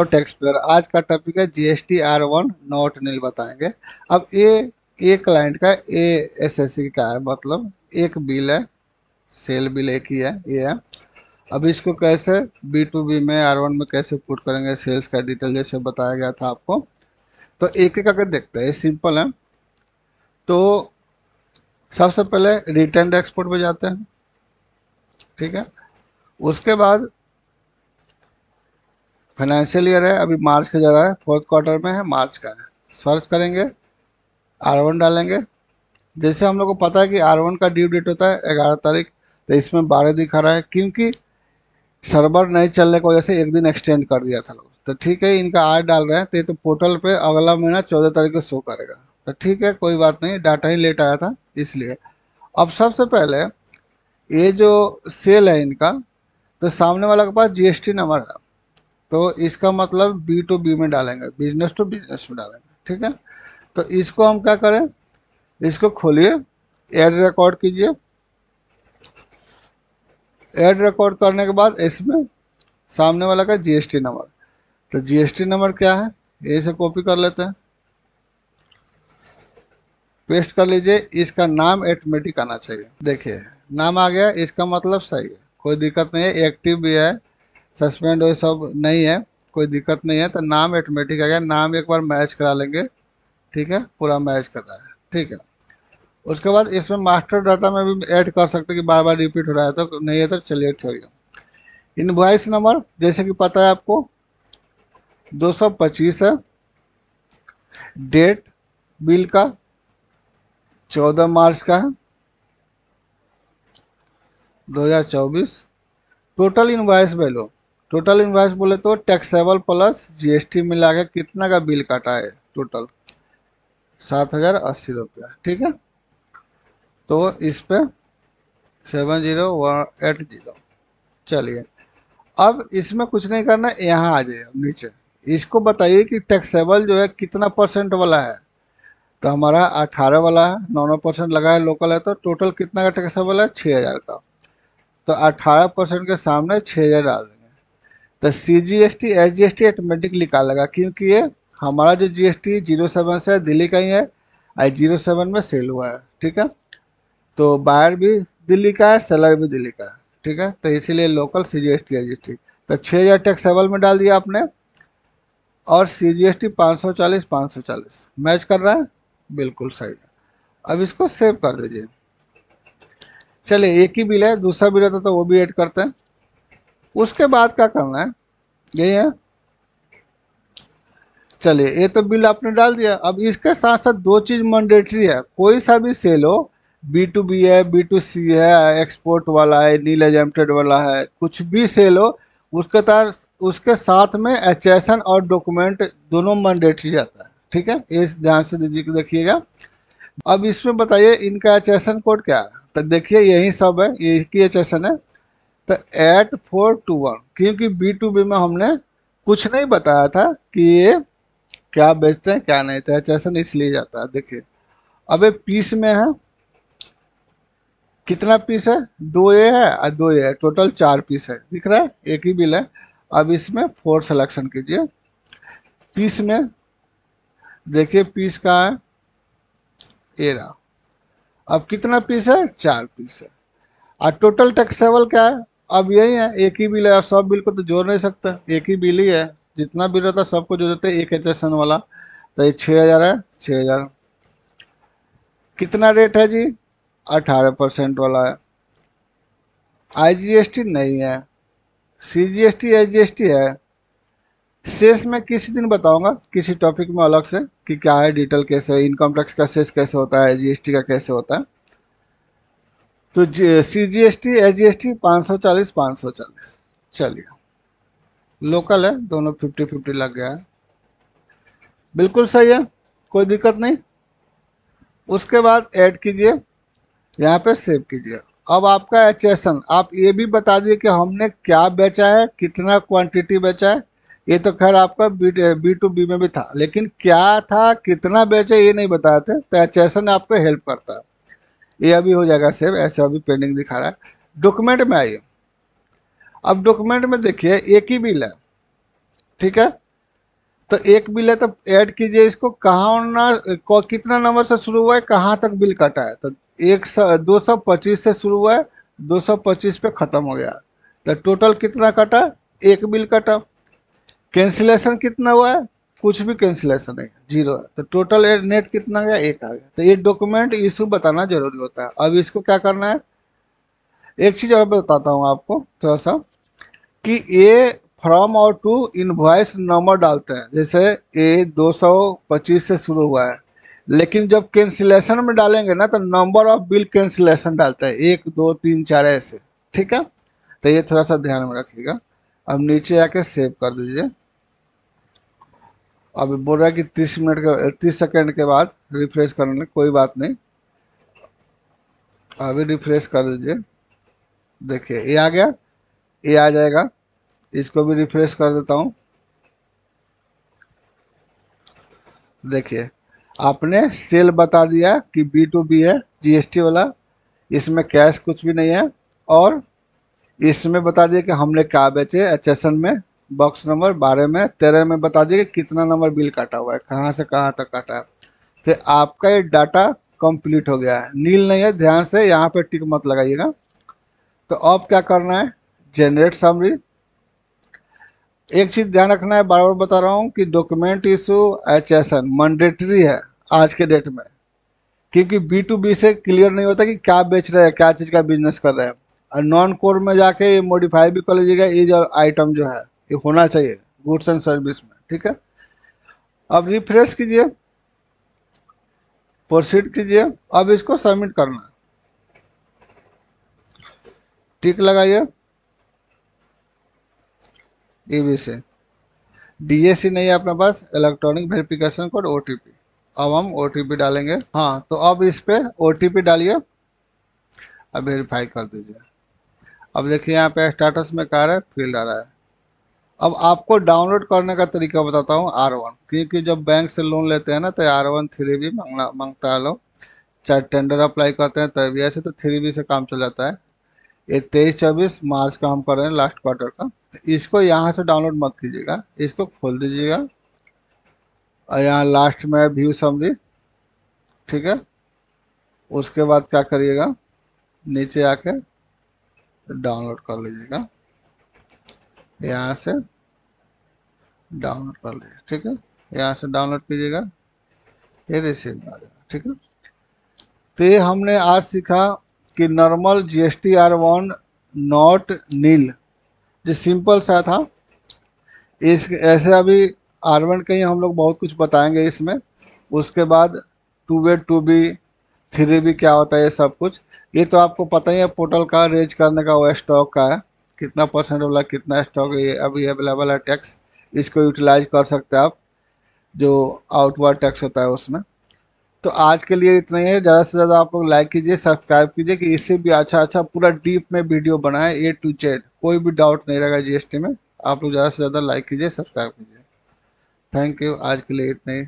Tax payer. आज का topic है जीएसटी R1 नॉट नील बताएंगे। अब ये क्लाइंट का एएसएससी का है, मतलब एक बिल है, सेल बिल एक ही है, ये है। अब इसको कैसे B2B में R1 में कैसे पुट करेंगे, सेल्स का डिटेल जैसे बताया गया था आपको, तो एक एक करके देखते हैं। सिंपल है। तो सबसे पहले रिटर्न एक्सपोर्ट पे जाते हैं, ठीक है। उसके बाद फाइनेंशियल ईयर है, अभी मार्च का जा रहा है, फोर्थ क्वार्टर में है, मार्च का है। सर्च करेंगे, R1 डालेंगे। जैसे हम लोग को पता है कि R1 का ड्यू डेट होता है 11 तारीख, तो इसमें 12 दिखा रहा है क्योंकि सर्वर नहीं चलने की वजह से एक दिन एक्सटेंड कर दिया था लोग। तो ठीक है, इनका आज डाल रहे हैं तो ये तो पोर्टल पे अगला महीना 14 तारीख को शो करेगा। तो ठीक है, कोई बात नहीं, डाटा ही लेट आया था इसलिए। अब सबसे पहले ये जो सेल है इनका, तो सामने वाला के पास जीएसटी नंबर है, तो इसका मतलब B2B में डालेंगे, बिजनेस टू बिजनेस में डालेंगे, ठीक है। तो इसको हम क्या करें, इसको खोलिए, ऐड रिकॉर्ड कीजिए। ऐड रिकॉर्ड करने के बाद इसमें सामने वाला का जीएसटी नंबर, तो जीएसटी नंबर क्या है, ये से कॉपी कर लेते हैं, पेस्ट कर लीजिए। इसका नाम ऑटोमेटिक आना चाहिए। देखिए नाम आ गया, इसका मतलब सही है, कोई दिक्कत नहीं है, एक्टिव भी है, सस्पेंड वो सब नहीं है, कोई दिक्कत नहीं है। तो नाम ऑटोमेटिक आ गया, नाम एक बार मैच करा लेंगे, ठीक है, पूरा मैच कर रहा है, ठीक है। उसके बाद इसमें मास्टर डाटा में भी ऐड कर सकते हैं कि बार बार रिपीट हो रहा है, तो नहीं है तो चलिए छोड़िए। इनवॉइस नंबर जैसे कि पता है आपको 225 है। डेट बिल का 14 मार्च का है 2024। Total invoice value, total invoice बोले तो टैक्सेबल प्लस जीएसटी मिला के कितना का बिल काटा है, टोटल 7,080 रुपया, ठीक है। तो इस पे 70180। चलिए, अब इसमें कुछ नहीं करना, यहाँ आ जाइए नीचे। इसको बताइए कि टैक्सेबल जो है कितना परसेंट वाला है, तो हमारा 18 वाला है, 9% लगा है, लोकल है, तो टोटल कितना का टैक्सेबल है, 6,000 का। तो 18% के सामने 6,000 डाल देंगे। तो CGST SGST ऑटोमेटिक निकालेगा क्योंकि ये हमारा जो GST 07 से दिल्ली का ही है, और 07 में सेल हुआ है, ठीक है। तो बायर भी दिल्ली का है, सेलर भी दिल्ली का है, ठीक है। तो इसीलिए लोकल CGST SGST, तो 6,000 टैक्सेबल में डाल दिया आपने, और CGST 540 मैच कर रहा है, बिल्कुल सही है। अब इसको सेव कर दीजिए। चलिए, एक ही बिल है, दूसरा बिल रहता तो वो भी ऐड करते हैं। उसके बाद क्या करना है, यही है। चलिए, ये तो बिल आपने डाल दिया। अब इसके साथ साथ दो चीज मैंडेटरी है, कोई सा भी सेल हो, B2B है, B2C है, एक्सपोर्ट वाला है, नील एजेंटेड वाला है, कुछ भी सेल हो, उसके साथ उसके साथ में HSN और डॉक्यूमेंट दोनों मैंडेटरी जाता है, ठीक है। ये ध्यान से दीजिए, देखिएगा। अब इसमें बताइए इनका HSN कोड क्या है, तो देखिए यही सब है, ये की HSN है। तो 8421, क्योंकि B2B में हमने कुछ नहीं बताया था कि ये क्या बेचते हैं क्या नहीं, तो HSN इसलिए जाता है। देखिए अब ये पीस में है, कितना पीस है, 2A है और 2A है, टोटल 4 पीस है, दिख रहा है, एक ही बिल है। अब इसमें 4 सिलेक्शन कीजिए। पीस में देखिए, पीस का है ये रहा। अब कितना पीस है, 4 पीस है। और टोटल टैक्सेबल क्या है, अब यही है, एक ही बिल है, अब सब बिल को तो जोड़ नहीं सकता, एक ही बिल ही है, जितना बिल रहता है सबको जोड़ देते हैं, एक HSN वाला। तो ये 6,000 है, 6,000। कितना रेट है जी, 18% वाला है। IGST नहीं है, CGST SGST है। सेस में किसी दिन बताऊंगा, किसी टॉपिक में अलग से, कि क्या है डिटेल, कैसे है इनकम टैक्स का सेस कैसे होता है, GST का कैसे होता है। तो CGST SGST 540 चलिए, लोकल है, दोनों 50-50 लग गया है, बिल्कुल सही है, कोई दिक्कत नहीं। उसके बाद ऐड कीजिए, यहाँ पे सेव कीजिए। अब आपका HSN, आप ये भी बता दिए कि हमने क्या बेचा है, कितना क्वांटिटी बेचा है। ये तो खैर आपका B2B में भी था, लेकिन क्या था, कितना बेचे, ये नहीं बताए थे, तो HSN आपको हेल्प करता है। ये अभी हो जाएगा सेव, ऐसे अभी पेंडिंग दिखा रहा है। डॉक्यूमेंट में आइए। अब डॉक्यूमेंट में देखिए एक ही बिल है, ठीक है। तो एक बिल है तो ऐड कीजिए इसको, कहाँ ना कितना नंबर से शुरू हुआ है, कहाँ तक बिल कटा है। तो 225 से शुरू हुआ है, 225 पे खत्म हो गया। तो टोटल कितना कटा, एक बिल कटा। कैंसिलेशन कितना हुआ है, कुछ भी कैंसिलेशन नहीं, जीरो है। तो टोटल नेट कितना गया, एक आ गया। तो ये डॉक्यूमेंट इशू बताना जरूरी होता है। अब इसको क्या करना है, एक चीज़ और बताता हूँ आपको थोड़ा सा, कि ये फ्रॉम और टू इनवॉइस नंबर डालते हैं। जैसे ये 225 से शुरू हुआ है, लेकिन जब कैंसिलेशन में डालेंगे ना तो नंबर ऑफ बिल कैंसिलेशन डालते हैं, 1 2 3 4 ऐसे। ठीक है, तो ये थोड़ा सा ध्यान में रखिएगा। अब नीचे आके सेव कर दीजिए। अभी बोल रहा है कि 30 सेकेंड के बाद रिफ्रेश करने, कोई बात नहीं, अभी रिफ्रेश कर दीजिए। देखिए ये आ गया, ये आ जाएगा। इसको भी रिफ्रेश कर देता हूँ। देखिए आपने सेल बता दिया कि B2B है, GST वाला, इसमें कैश कुछ भी नहीं है। और इसमें बता दिया कि हमने क्या बेचे, HSN में बॉक्स नंबर 12 में 13 में बता दिया कि कितना नंबर बिल काटा हुआ है, कहाँ से कहाँ तक काटा है। तो आपका ये डाटा कंप्लीट हो गया है, नील नहीं है, ध्यान से यहाँ पे टिक मत लगाइएगा। तो अब क्या करना है, जनरेट समरी। एक चीज ध्यान रखना है, बार बार बता रहा हूँ कि डॉक्यूमेंट इशू HSN मैंडेटरी है आज के डेट में, क्योंकि B2B से क्लियर नहीं होता कि क्या बेच रहे हैं, क्या चीज़ का बिजनेस कर रहे हैं। और नॉन कोर में जाके ये मॉडिफाई भी कर लीजिएगा, ये जो आइटम जो है ये होना चाहिए गुड्स एंड सर्विस में। ठीक है, अब रिफ्रेश कीजिए, प्रोसीड कीजिए। अब इसको सबमिट करना है, टिक लगाइए। EBC DAC नहीं है अपने पास, इलेक्ट्रॉनिक वेरिफिकेशन कोड OTP। अब हम OTP डालेंगे। हाँ, तो अब इस पे OTP डालिए, अब वेरीफाई कर दीजिए। अब देखिए यहाँ पे स्टेटस में कह रहा है फील्ड आ रहा है। अब आपको डाउनलोड करने का तरीका बताता हूँ R1, क्योंकि जब बैंक से लोन लेते हैं ना तो R1 3B मांगता है लोग, चाहे टेंडर अप्लाई करते हैं तभी, ऐसे तो 3B से काम चल जाता है। ये 23-24 मार्च का हम कर रहे हैं, लास्ट क्वार्टर का। तो इसको यहाँ से डाउनलोड मत कीजिएगा, इसको खोल दीजिएगा और यहाँ लास्ट में व्यू समरी। ठीक है, उसके बाद क्या करिएगा, नीचे आके डाउनलोड कर लीजिएगा, यहाँ से डाउनलोड कर लीजिए। ठीक है, यहाँ से डाउनलोड कीजिएगा, ये रिसीव में आ जाएगा। ठीक है, तो ये हमने आज सीखा कि नॉर्मल GST R1 नॉट नील, जो सिंपल सा था। इस ऐसे अभी R1 का ही हम लोग बहुत कुछ बताएंगे इसमें। उसके बाद 2A 2B 3B क्या होता है, ये सब कुछ ये तो आपको पता ही है। पोर्टल का रेज करने का वो स्टॉक का है, कितना परसेंट वाला कितना स्टॉक है, ये अभी अवेलेबल है टैक्स, इसको यूटिलाइज कर सकते हैं आप, जो आउटवर्ड टैक्स होता है उसमें। तो आज के लिए इतना ही है, ज़्यादा से ज़्यादा आप लोग लाइक कीजिए, सब्सक्राइब कीजिए, कि इससे भी अच्छा अच्छा पूरा डीप में वीडियो बनाए, A to Z, कोई भी डाउट नहीं रहेगा GST में। आप लोग ज़्यादा से ज़्यादा लाइक कीजिए, सब्सक्राइब कीजिए। थैंक यू, आज के लिए इतना ही।